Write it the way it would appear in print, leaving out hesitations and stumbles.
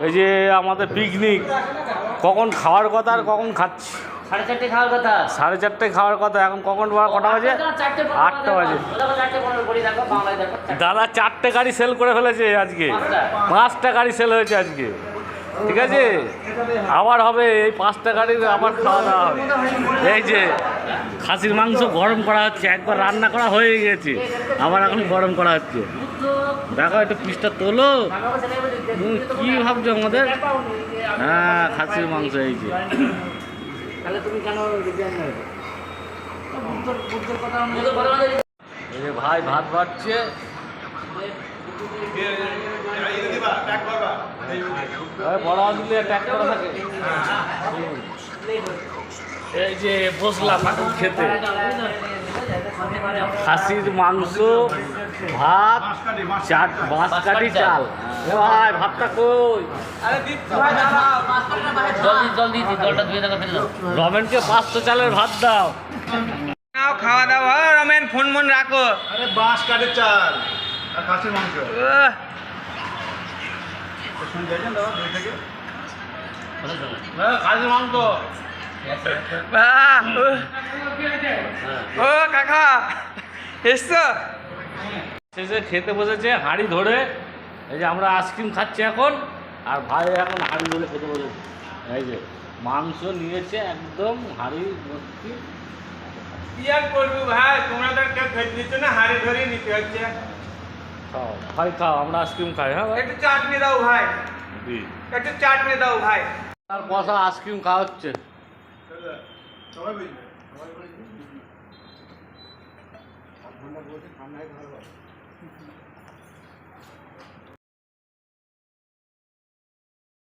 এই যে আমাদের পিকনিক কখন খাওয়ার কথা আর কখন খাচ্ছি? 4:30 খাওয়ার কথা। 4:30 খাওয়ার কথা, এখন কখন কটা বাজে? 8টা বাজে। দাদা 4টে গাড়ি সেল করে ফেলেছে আজকে, 5টা গাড়ি সেল হয়েছে আজকে। ঠিক আছে, আবার হবে এই 5টা গাড়ির আবার খাওয়া দাওয়া হবে। এই যে খাসির মাংস গরম করা হচ্ছে, একবার রান্না করা হয়ে গেছে, আবার এখন গরম করা হচ্ছে। দেখো একটু পিসটা তোলো, কি ভাবছো আমাদের? হ্যাঁ, খাসির মাংস এই যে। এই যে ভাই ভাত বাড়ছে, বড় দিলে ট্যাগ করা থাকে। এই যে বসলাম এখন খেতে, খাসির মাংস, ভাত, বাঁশকাঠি চাল। এ ভাই ভাতটা কই? রমেনকে 500 চালের ভাত দাও। খাওয়া দাওয়া রমেন, ফোন মন রাখো। আরে বাঁশকাঠির চাল আর খাসির মাংস। খাসির মাংস। ও কাকা এসছো? শেষে খেতে বসেছে হাঁড়ি ধরে। এই যে আমরা আইসক্রিম খাচ্ছি এখন, আর ভাই এখন হাঁড়ি ধরে খেতে বসেছে। এই যে মাংস নিয়েছে একদম হাঁড়ি ভর্তি। কি আর করবো ভাই, তোমরা তো কেউ খেতে দিচ্ছ না, হাড়ি ধরে নিতে হচ্ছে। খাও ভাই খাও, আমরা আইসক্রিম খাই। হ্যাঁ ভাই, একটু চাটনি দাও ভাই, একটু চাটনি দাও ভাই। তার কষা আইসক্রিম খাওয়া হচ্ছে। সবাই বুঝবে, সবাই বুঝবে।